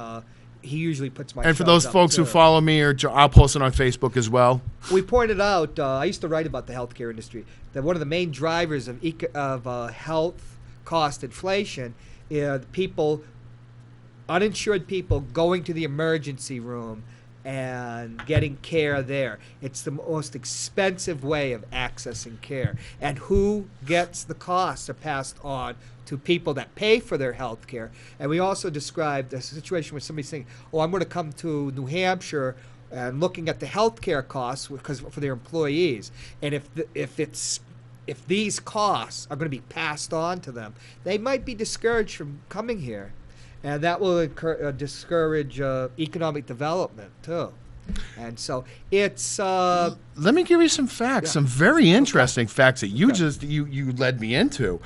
He usually puts my. And for those folks who follow me, I'll post it on Facebook as well. We pointed out. I used to write about the healthcare industry. That one of the main drivers of health cost inflation is uninsured people going to the emergency room and getting care there. It's the most expensive way of accessing care. And who gets the costs are passed on to people that pay for their health care. And we also described a situation where somebody's saying, oh, I'm going to come to New Hampshire and looking at the health care costs because for their employees. And if these costs are going to be passed on to them, they might be discouraged from coming here. And that will discourage economic development, too. And so it's... Let me give you some facts, some very interesting facts that you just you led me into.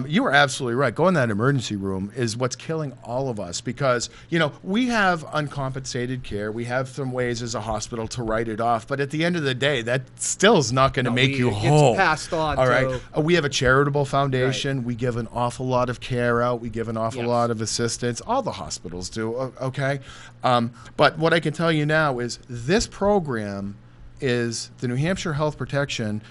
You are absolutely right. Going to that emergency room is what's killing all of us because, we have uncompensated care. We have some ways as a hospital to write it off. But at the end of the day, that still is not going to make you whole. It's passed on. All right. We have a charitable foundation. Right. We give an awful lot of care out. We give an awful lot of assistance. All the hospitals do, okay? But what I can tell you now is this program is the New Hampshire Health Protection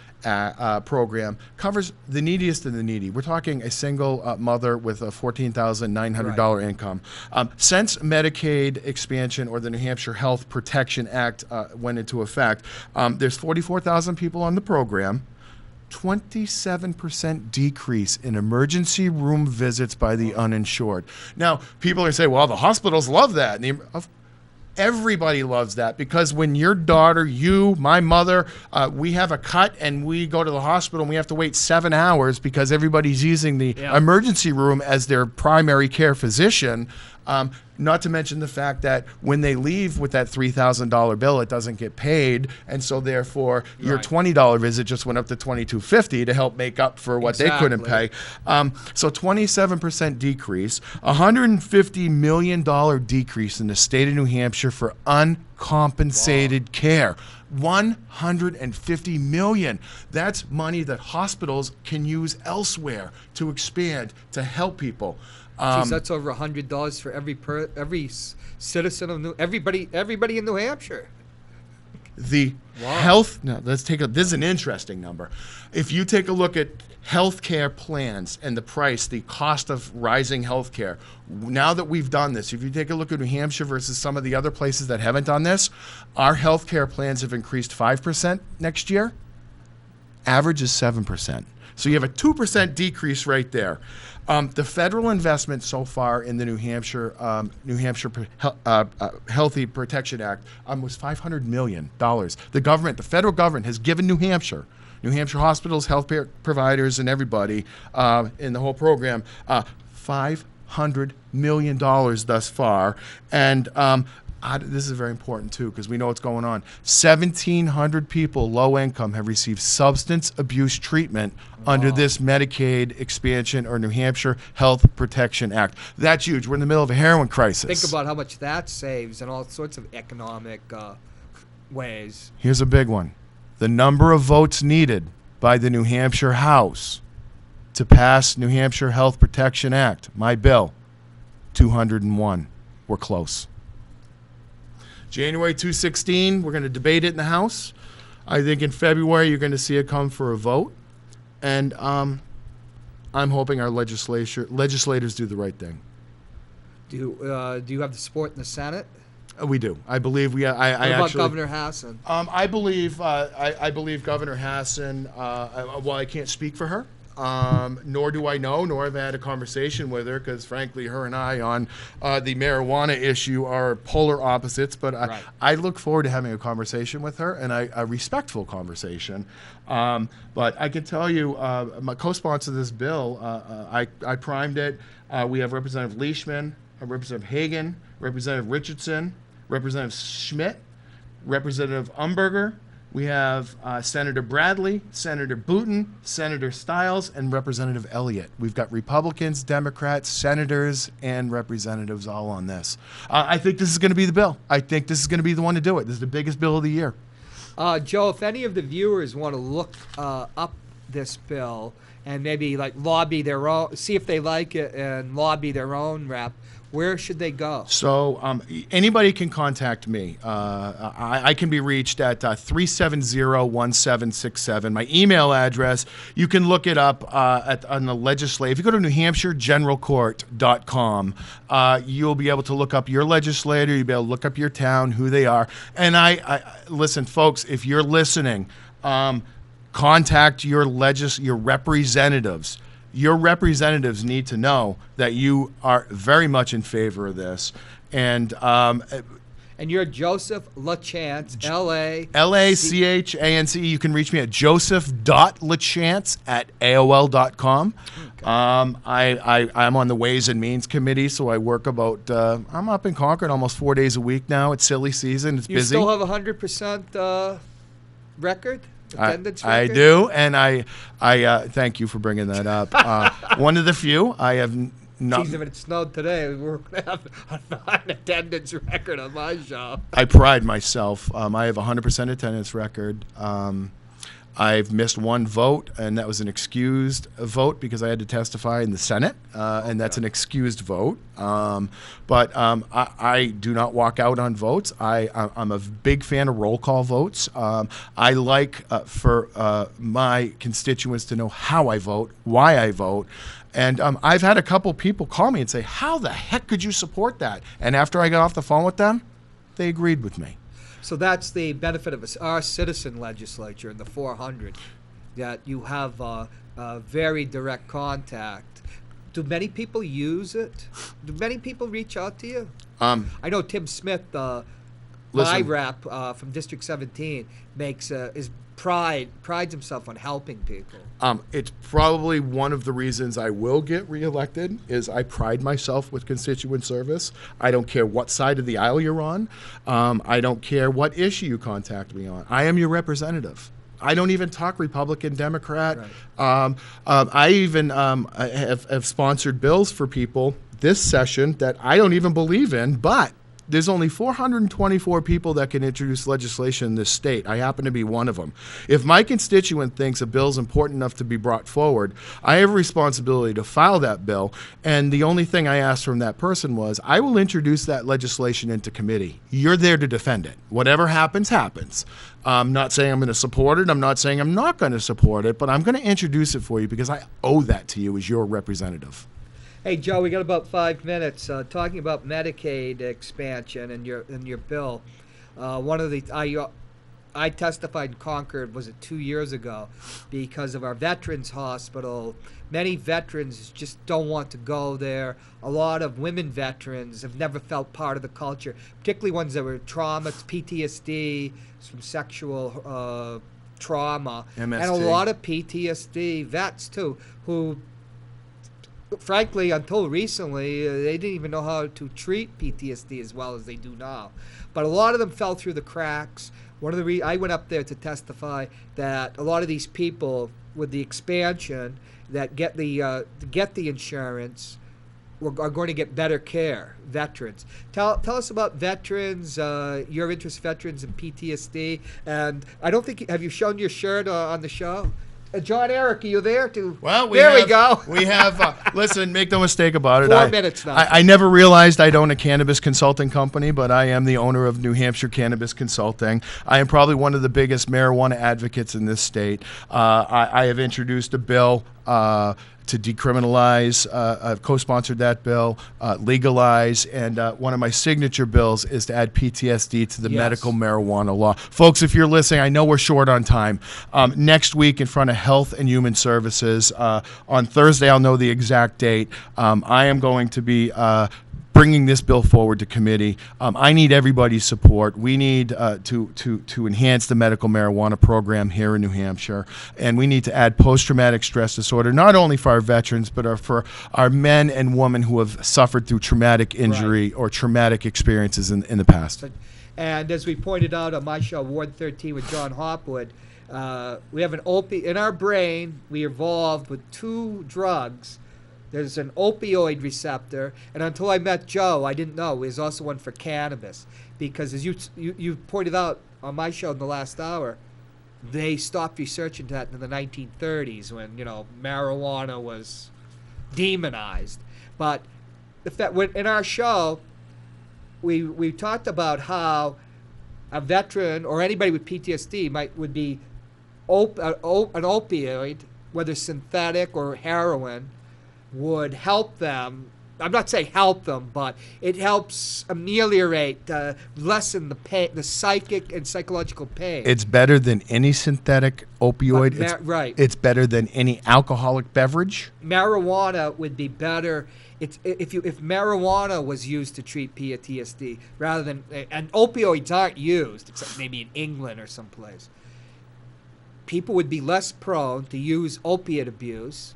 program covers the neediest of the needy. We're talking a single mother with a $14,900 income. Since Medicaid expansion or the New Hampshire Health Protection Act went into effect, there's 44,000 people on the program. 27% decrease in emergency room visits by the uninsured. Now, people are saying, well, the hospitals love that. And everybody loves that because when your daughter, you, my mother, we have a cut and we go to the hospital and we have to wait 7 hours because everybody's using the emergency room as their primary care physician. Not to mention the fact that when they leave with that $3,000 bill, it doesn't get paid, and so therefore your $20 visit just went up to $22.50 to help make up for what they couldn't pay. So 27% decrease, $150 million decrease in the state of New Hampshire for uncompensated care. $150 million. That's money that hospitals can use elsewhere to expand to help people. Geez, that's over $100 for every citizen of everybody in New Hampshire. The health. Now let's take this is an interesting number. If you take a look at healthcare plans and the price, the cost of rising healthcare. Now that we've done this, if you take a look at New Hampshire versus some of the other places that haven't done this, our healthcare plans have increased 5% next year. Average is 7%. So you have a 2% decrease right there. The federal investment so far in the New Hampshire Healthy Protection Act was $500 million. The federal government has given New Hampshire hospitals, healthcare providers, and everybody in the whole program $500 million thus far. And this is very important, too, because we know what's going on. 1,700 people, low income, have received substance abuse treatment under this Medicaid expansion or New Hampshire Health Protection Act. That's huge. We're in the middle of a heroin crisis. Think about how much that saves in all sorts of economic ways. Here's a big one. The number of votes needed by the New Hampshire House to pass New Hampshire Health Protection Act, my bill, 201. We're close. January 2016, we're going to debate it in the House. I think in February you're going to see it come for a vote. And I'm hoping our legislators do the right thing. Do you have the support in the Senate? We do. I believe we. What about Governor Hassan? I believe Governor Hassan. Well, I can't speak for her. Nor do I know, nor have I had a conversation with her, because frankly, her and I on the marijuana issue are polar opposites. But I look forward to having a conversation with her, and a respectful conversation. But I can tell you, my co-sponsor of this bill, I primed it. We have Representative Leishman, Representative Hagan, Representative Richardson, Representative Schmidt, Representative Umberger. We have Senator Bradley, Senator Booten, Senator Stiles, and Representative Elliott. We've got Republicans, Democrats, senators, and representatives all on this. I think this is going to be the bill. I think this is going to be the one to do it. This is the biggest bill of the year. Joe, if any of the viewers want to look up this bill and maybe lobby their own, see if they like it and lobby their own rep, where should they go? So anybody can contact me. I can be reached at 370-1767. My email address, you can look it up on the legislature. If you go to NewHampshireGeneralCourt.com, you'll be able to look up your legislator. You'll be able to look up your town, who they are. And I listen, folks, if you're listening, contact your representatives. Your representatives need to know that you are very much in favor of this. And you're Joseph LaChance, LaChance. You can reach me at joseph.lachance@aol.com. Okay. I'm on the Ways and Means Committee, so I work about, I'm up in Concord almost 4 days a week now. It's silly season. It's busy. You still have 100% record? I do, and I thank you for bringing that up. One of the few. I have not. Geez, if it snowed today, we were going to have a non-attendance record on my show. I pride myself. I have a 100% attendance record. I've missed one vote, and that was an excused vote because I had to testify in the Senate, and that's an excused vote. But I do not walk out on votes. I'm a big fan of roll call votes. I like for my constituents to know how I vote, why I vote. And I've had a couple people call me and say, how the heck could you support that? And after I got off the phone with them, they agreed with me. So that's the benefit of our citizen legislature in the 400, that you have very direct contact. Do many people use it? Do many people reach out to you? I know Tim Smith, my rep from District 17, prides himself on helping people. It's probably one of the reasons I will get reelected is I pride myself with constituent service. I don't care what side of the aisle you're on. I don't care what issue you contact me on. I am your representative. I don't even talk Republican, Democrat. Right. I even have sponsored bills for people this session that I don't even believe in, but there's only 424 people that can introduce legislation in this state. I happen to be one of them. If my constituent thinks a bill is important enough to be brought forward, I have a responsibility to file that bill. And the only thing I asked from that person was, I will introduce that legislation into committee. You're there to defend it. Whatever happens, happens. I'm not saying I'm going to support it. I'm not saying I'm not going to support it, but I'm going to introduce it for you because I owe that to you as your representative. Hey, Joe, we got about 5 minutes talking about Medicaid expansion and your bill. One of the I testified in Concord, was it 2 years ago, because of our veterans hospital. Many veterans just don't want to go there. A lot of women veterans have never felt part of the culture, particularly ones that were trauma, PTSD from sexual trauma, MST. And a lot of PTSD vets too, who frankly, until recently, they didn't even know how to treat PTSD as well as they do now. But a lot of them fell through the cracks. One of the I went up there to testify that a lot of these people, with the expansion, that get the insurance, are going to get better care. Veterans. Tell us about veterans. Your interest, veterans, and PTSD. And I don't think have you shown your shirt on the show? John Eric, are you there? Well, we go. We have, listen, make no mistake about it. 4 minutes now. I never realized I'd own a cannabis consulting company, but I am the owner of New Hampshire Cannabis Consulting. I am probably one of the biggest marijuana advocates in this state. I have introduced a bill to decriminalize. I've co-sponsored that bill, legalize, and one of my signature bills is to add PTSD to the medical marijuana law. Folks, if you're listening, I know we're short on time. Next week in front of Health and Human Services, on Thursday, I'll know the exact date. I am going to be bringing this bill forward to committee. I need everybody's support. We need to enhance the medical marijuana program here in New Hampshire, and we need to add post-traumatic stress disorder, not only for our veterans, but for our men and women who have suffered through traumatic injury or traumatic experiences in the past. And as we pointed out on my show, Ward 13 with Jon Hopwood, we have an opiate in our brain. We evolved with 2 drugs. There's an opioid receptor, and until I met Joe, I didn't know. There's also one for cannabis, because as you pointed out on my show in the last hour, they stopped researching that in the 1930s when marijuana was demonized. But in our show, we talked about how a veteran or anybody with PTSD would be an opioid, whether synthetic or heroin, would help them. I'm not saying help them, but it helps ameliorate, lessen the pain, the psychic and psychological pain. It's better than any synthetic opioid. Right. It's better than any alcoholic beverage. Marijuana would be better. If marijuana was used to treat PTSD rather than, and opioids aren't used except maybe in England or someplace, people would be less prone to use opiate abuse,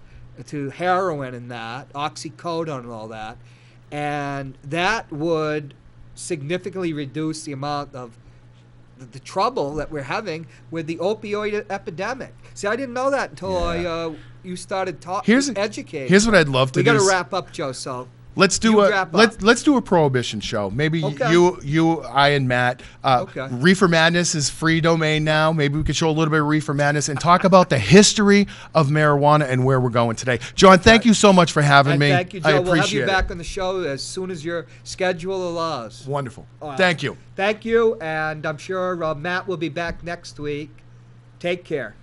to heroin and that, oxycodone and all that, and that would significantly reduce the amount of the trouble that we're having with the opioid epidemic. See, I didn't know that until you started educating. Here's what I'd love to do. We got to wrap up, Joe. So let's do let's do a prohibition show. Maybe you, I, and Matt. Reefer Madness is free domain now. Maybe we could show a little bit of Reefer Madness and talk about the history of marijuana and where we're going today. John, thank you so much for having me. Thank you, Joe. I appreciate we'll have you back on the show as soon as your schedule allows. Wonderful. Thank you. Thank you, and I'm sure Matt will be back next week. Take care.